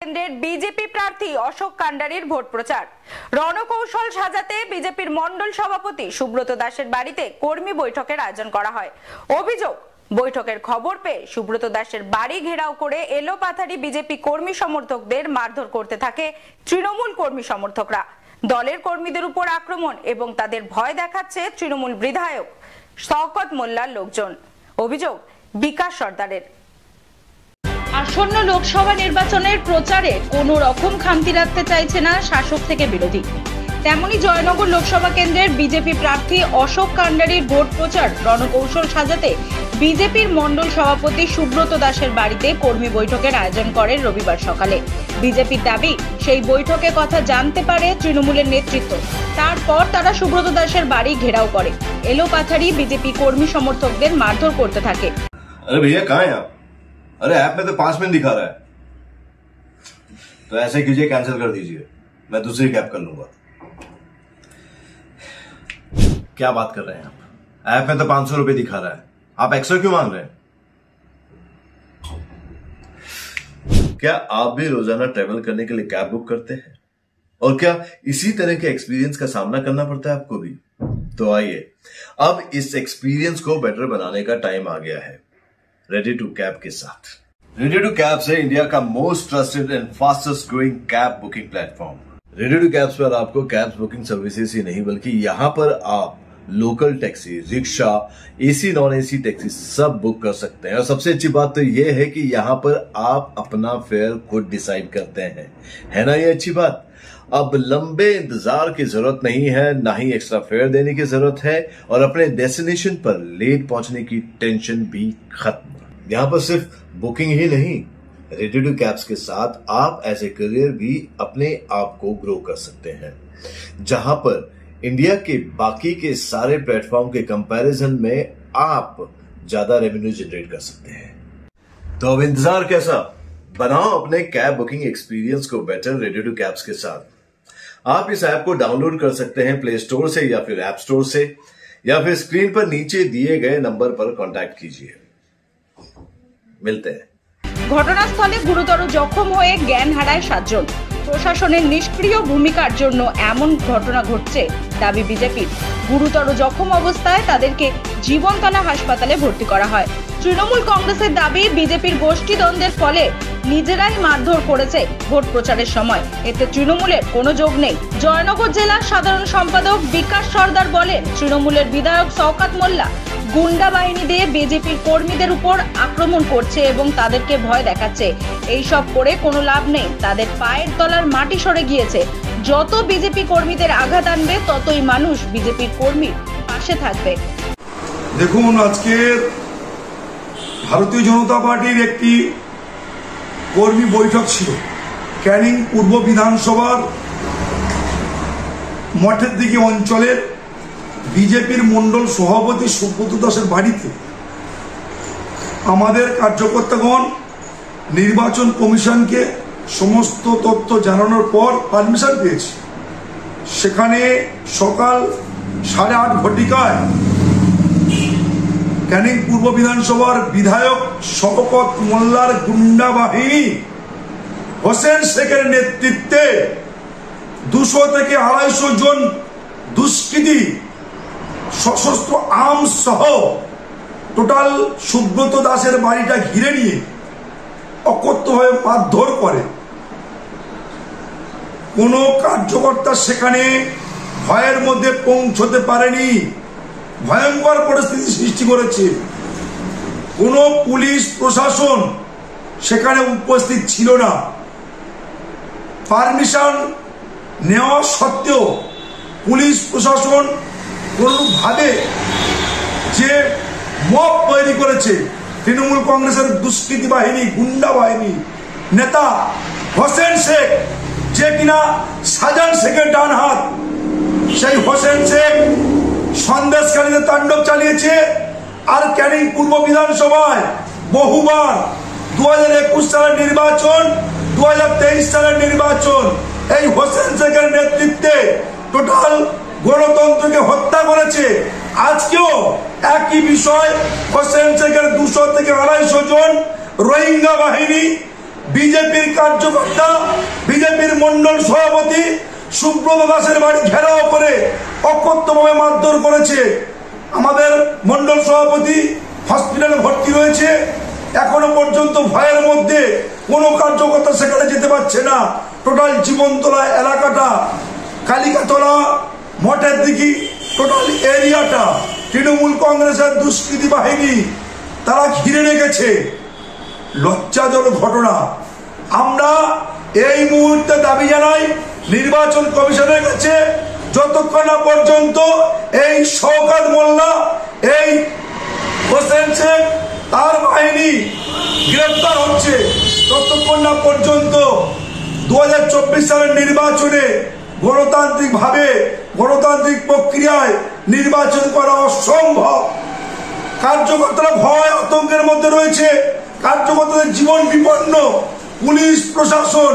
কেন্দ্রের বিজেপি প্রার্থী অশোক কান্ডারির ভোট প্রচার। রণকৌশল সাজাতে বিজেপির মন্ডল সভাপতি সুব্রত দাসের বাড়িতে কর্মী বৈঠকের আয়োজন করা হয়। অভিযোগ, বৈঠকের খবর পেয়ে সুব্রত দাসের বাড়ি ঘেরাও করে এলোপাথারি বিজেপি কর্মী সমর্থকদের মারধর করতে থাকে তৃণমূল কর্মী সমর্থকরা। দলের কর্মীদের উপর আক্রমণ এবং তাদের ভয় দেখাচ্ছে তৃণমূল বিধায়ক শওকত মোল্লার লোকজন। অভিযোগ বিকাশ সর্দারের। আসন্ন লোকসভা নির্বাচনের প্রচারে কোনো রকম খামতি রাখতে চাইছে না শাসক থেকে বিরোধী। তেমনি জয়নগর লোকসভা কেন্দ্রের বিজেপি প্রার্থী অশোক কান্ডারির ভোট প্রচার রণকৌশল সাজাতে বিজেপির মন্ডল সভাপতি সুব্রত দাসের বাড়িতে কর্মী বৈঠকের আয়োজন করেন রবিবার সকালে। বিজেপির দাবি, সেই বৈঠকে কথা জানতে পারে তৃণমূলের নেতৃত্ব। তারপর তারা সুব্রত দাসের বাড়ি ঘেরাও করে এলোপাথারি বিজেপি কর্মী সমর্থকদের মারধর করতে থাকে। अरे भैया कहाँ हैं आप? अरे ऐप में तो 5 मिनट दिखा रहा है, तो ऐसे कीजिए, कैंसिल कर दीजिए, मैं दूसरी कैब कर लूंगा। क्या बात कर रहे हैं आप? ऐप में तो 500 रुपए दिखा रहा है, आप एक्स्ट्रा क्यों मांग रहे हैं? क्या आप भी रोजाना ट्रेवल करने के लिए कैब बुक करते हैं? और क्या इसी तरह के एक्सपीरियंस का सामना करना पड़ता है आपको भी? तो आइए, अब इस एक्सपीरियंस को बेटर बनाने का टाइम आ गया है रेडी टू कैब के साथ। रेडी टू कैब से इंडिया का most trusted and fastest growing cab booking platform. Ready to cabs पर आपको कैब बुकिंग सर्विसेज ही नहीं बल्कि यहाँ पर आप local taxi, rickshaw, AC non AC taxi सब बुक कर सकते हैं। और सबसे अच्छी बात तो यह है कि यहाँ पर आप अपना फेयर खुद डिसाइड करते हैं, है ना ये अच्छी बात। अब लंबे इंतजार की जरूरत नहीं है, ना ही एक्स्ट्रा फेयर देने की जरूरत है, और अपने डेस्टिनेशन पर लेट पहुंचने की टेंशन भी खत्म। यहाँ पर सिर्फ बुकिंग ही नहीं, रेडी टू कैब्स के साथ आप एज ए करियर भी अपने आप को ग्रो कर सकते हैं, जहां पर इंडिया के बाकी के सारे प्लेटफॉर्म के कंपैरिजन में आप ज्यादा रेवेन्यू जनरेट कर सकते हैं। तो अब इंतजार कैसा, बनाओ अपने कैब बुकिंग एक्सपीरियंस को बेटर रेडी टू कैब्स के साथ। आप इस ऐप को डाउनलोड कर सकते हैं प्ले स्टोर से या फिर ऐप स्टोर से, या फिर स्क्रीन पर नीचे दिए गए नंबर पर कॉन्टैक्ट कीजिए। मिलते हैं। ঘটনাস্থলে গুরুতর জখম হয়ে জ্ঞান হারায় 7 জন। প্রশাসনের নিষ্ক্রিয় ভূমিকার জন্য এমন ঘটনা ঘটছে দাবি বিজেপির। গুরুতর জখম অবস্থায় তাদেরকে জীবনতলা হাসপাতালে ভর্তি করা হয়। তৃণমূল কংগ্রেসের দাবি, বিজেপির গোষ্ঠীদ্বন্দ্বের ফলে নিজেরাই মারধর করেছে ভোট প্রচারের সময়, এতে তৃণমূলের কোনো যোগ নেই। জয়নগর জেলার সাধারণ সম্পাদক বিকাশ সর্দার বলেন, তৃণমূলের বিধায়ক শওকত মোল্লা গুন্ডা বাহিনী দিয়ে বিজেপির কর্মীদের উপর আক্রমণ করছে এবং তাদেরকে ভয় দেখাচ্ছে। এইসব করে কোনো লাভ নেই, তাদের পায়ের তলার মাটি সরে গিয়েছে। যত বিজেপি কর্মীদের আঘাত আনবে ততই মানুষ বিজেপির কর্মীর পাশে থাকবে। দেখুন, আজকে ভারতীয় জনতা পার্টির একটি কর্মী বৈঠক ছিল ক্যানিং পূর্ব বিধানসভার মঠের দিকে অঞ্চলের বিজেপির মন্ডল সভাপতি সুব্রত দাসের বাড়িতে। আমাদের কার্যকর্তাগণ নির্বাচন কমিশনকে সমস্ত তথ্য জানানোর পর পারমিশন পেয়েছি। সেখানে সকাল 8:30 ঘটিকায় ক্যানিং পূর্ব বিধানসভার বিধায়ক শওকত মোল্লার গুন্ডা বাহিনী হোসেন শেখের নেতৃত্বে 200 থেকে 250 জন দুষ্কৃতী সশস্ত্র আর্মস সহ টোটাল সুব্রত দাসের বাড়িটা ঘিরে নিয়ে অকথ্যভাবে মারধর করে। কোনো কার্যকর্তা সেখানে ভয়ের মধ্যে পৌঁছতে পারেনি, ভয়ঙ্কর পরিস্থিতি সৃষ্টি করেছে। কোনো পুলিশ প্রশাসন সেখানে উপস্থিত ছিল না। পারমিশন নেওয়া সত্ত্বেও পুলিশ প্রশাসন কোনোভাবে যে মব তৈরি করেছে তৃণমূল কংগ্রেসের দুষ্কৃতী বাহিনী, গুন্ডা বাহিনী নেতা হোসেন শেখ, যে কিনা শাহজাহান শেখের ডান হাত, সেই হোসেন শেখ সন্দেশকারীদের তাণ্ডব চালিয়েছে। আর ক্যানিং পূর্ব বিধানসভায় বহুবার 2021 সালের নির্বাচন, 2023 সালের নির্বাচন এই হোসেন শেখের নেতৃত্বে টোটাল গণতন্ত্রকে হত্যা করেছে। আজকেও একই বিষয়, হোসেন শেখের 200 থেকে 250 জন রোহিঙ্গা বাহিনী বিজেপির কার্যকর্তা, বিজেপির মন্ডল সভাপতি সুব্রত দাসের বাড়ি ঘেরাও করে অকথ্যভাবে মারধর করেছে। আমাদের মন্ডল সভাপতি হসপিটালে ভর্তি রয়েছে, এখনো পর্যন্ত ভয়ের মধ্যে কোনো কার্যকর্তা সেখানে যেতে পারছে না। টোটাল জীবনতলা এলাকাটা, কালিকাতলা, মঠের দিকে টোটাল এরিয়াটা তৃণমূল কংগ্রেসের দুষ্কৃতী বাহিনী তারা ঘিরে রেখেছে। লজ্জাজনক ঘটনা। আমরা এই মুহূর্তে দাবি জানাই নির্বাচন কমিশনের কাছে, যতক্ষণ না পর্যন্ত এই শওকত মোল্লা, এই হোসেন শেখ তার বাহিনী গ্রেফতার হচ্ছে, ততক্ষণ না পর্যন্ত 2024 সালের নির্বাচনে গণতান্ত্রিকভাবে, গণতান্ত্রিক প্রক্রিয়ায় নির্বাচন করা অসম্ভব। কার্যকর্তারা ভয় আতঙ্কের মধ্যে রয়েছে, কার্যকর্তাদের জীবন বিপন্ন, পুলিশ প্রশাসন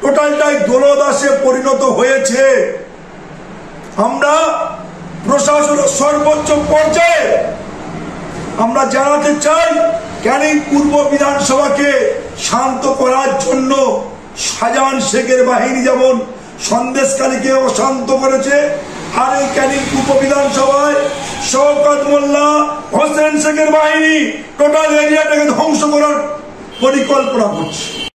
টোটালটাই দলদাসে পরিণত হয়েছে। আমরা প্রশাসনের সর্বোচ্চ পর্যায়ে আমরা জানাতে চাই, ক্যানিং পূর্ব বিধানসভাকে শান্ত করার জন্য শাহজাহান শেখের বাহিনী যেমন সন্দেশকারীকে অশান্ত করেছে, আর এই ক্যানিং পূর্ব বিধানসভায় শওকত মোল্লা, হোসেন শেখের বাহিনী টোটাল এরিয়াটাকে ধ্বংস করার পরিকল্পনা করছে।